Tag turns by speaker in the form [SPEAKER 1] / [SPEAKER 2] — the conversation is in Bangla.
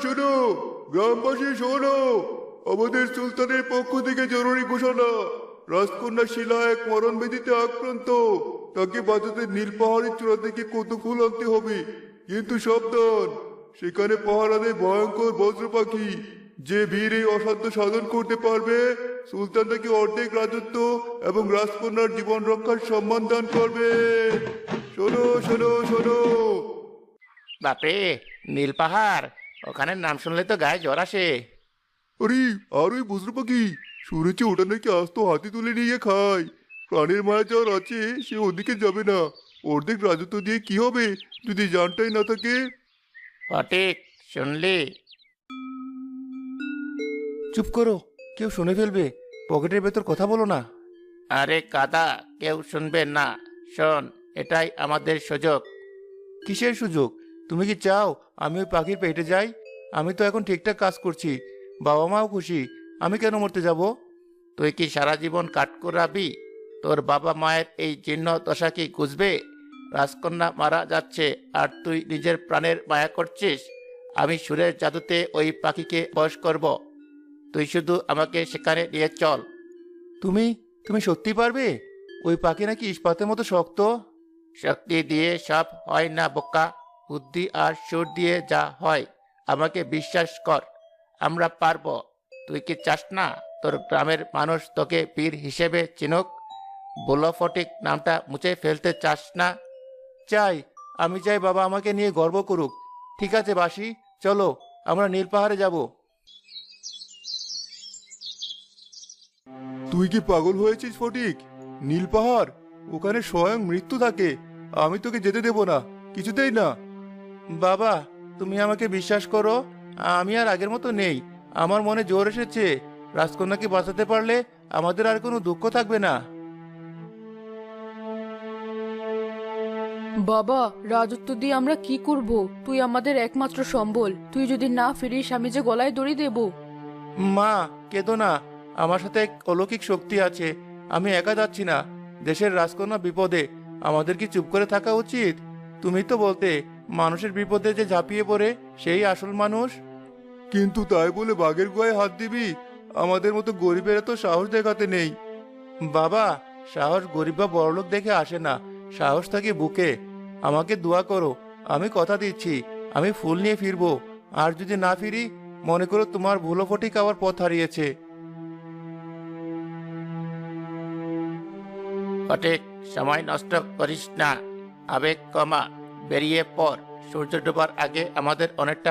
[SPEAKER 1] শোনো, গ্রামবাসী শোনো, আমাদের সুলতানের পক্ষ থেকে জরুরি ঘোষণা। রাজকন্যা শিলা এক মরণব্যাধিতে আক্রান্ত। তাকে বাঁচাতে নীল পাহাড়ের চূড়া থেকে কত ফুল আনতে হবে, কিন্তু সাবধান, সেখানে পাহারা দেয় ভয়ঙ্কর বজ্র পাখি। যে বীর এই অসাধ্য সাধন করতে পারবে, সুলতান তাকে অর্ধেক রাজত্ব এবং রাজকন্যার জীবন রক্ষার সম্মান দান করবে। শোনো শোনো শোনো।
[SPEAKER 2] বাপরে, নীল পাহাড়! ওখানে নাম শুনলে তো গায়ে জ্বর আসে।
[SPEAKER 1] আরে, আর ওই বজ্র পাখি, শুনেছি ওটা নাকি আস্ত হাতি তুলে নিয়ে খায়। প্রাণের মায়া যার আছে সে ওদিকে যাবে না। অর্ধেক রাজত্ব দিয়ে কি হবে যদি জানটাই না থাকে?
[SPEAKER 2] ফটিক, শুনলি?
[SPEAKER 3] চুপ করো, কেউ শুনে ফেলবে। পকেটের ভেতর কথা বলো না।
[SPEAKER 2] আরে কাদা, কেউ শুনবে না। শোন, এটাই আমাদের সুযোগ।
[SPEAKER 3] কিসের সুযোগ? তুমি কি চাও আমি ওই পাখির পেটে যাই? আমি তো এখন ঠিকঠাক কাজ করছি, বাবা মাও খুশি। আমি কেন মরতে যাব?
[SPEAKER 2] তুই কি সারা জীবন কাট করাবি? তোর বাবা মায়ের এই জীর্ণ দশা কি গুজবে? রাজকন্যা মারা যাচ্ছে আর তুই নিজের প্রাণের মায়া করছিস। আমি সুরের জাদুতে ওই পাখিকে বশ করব। তুই শুধু আমাকে সেখানে নিয়ে চল।
[SPEAKER 3] তুমি তুমি সত্যি পারবে? ওই পাখি নাকি ইস্পাতের মতো শক্ত।
[SPEAKER 2] শক্তি দিয়ে সব হয় না বোকা, বুদ্ধি আর সুর দিয়ে যা হয়। আমাকে বিশ্বাস কর, আমরা পারবো। তুই কি চাস না তোর গ্রামের মানুষ তোকে বীর হিসেবে চিনুক? বুলো ফটিক নামটা মুছে ফেলতে চাস না?
[SPEAKER 3] চাই, আমি চাই বাবা আমাকে নিয়ে গর্ব করুক। ঠিক আছে বাসি, চলো আমরা নীল পাহাড়ে যাব।
[SPEAKER 1] তুই কি পাগল হয়েছিস ফটিক? নীল পাহাড়, ওখানে স্বয়ং মৃত্যু থাকে। আমি তোকে যেতে দেব না, কিছুতেই না।
[SPEAKER 3] বাবা, তুমি আমাকে বিশ্বাস করো, আমি আর আগের মতো নেই। আমার মনে জোর এসেছে। রাজকন্যাকে বাঁচাতে পারলে আমাদের আর কোনো দুঃখ থাকবে না।
[SPEAKER 4] বাবা, রাজত্ব দিয়ে আমরা কি করব? তুই আমাদের একমাত্র সম্বল। তুই যদি না ফিরিস আমি যে গলায় দড়ি দেব।
[SPEAKER 3] মা, কেঁদো না। আমার সাথে এক অলৌকিক শক্তি আছে। আমি একা যাচ্ছি না। দেশের রাজকন্যা বিপদে, আমাদের কি চুপ করে থাকা উচিত? তুমি তো বলতে মানুষের বিপদে যে ঝাঁপিয়ে পড়ে সেই আসল মানুষ।
[SPEAKER 1] কিন্তু তাই বলে বাঘের গুহায় হাত দিবি? আমাদের মতো গরিবের এত সাহস দেখাতে নেই।
[SPEAKER 3] বাবা, সাহস গরিব বা বড়লোক দেখে আসে না, সাহস থাকে বুকে। আমাকে দোয়া করো, আমি কথা দিচ্ছি আমি ফুল নিয়ে ফিরবো। আর যদি না ফিরি, মনে করো তোমার ভুলো ফটিক আবার পথ হারিয়েছে।
[SPEAKER 2] ফটিক, সময় নষ্ট করিস না। আবেগ কমা, বেরিয়ে পড়। সূর্য ডোবার আগে আমাদের অনেকটা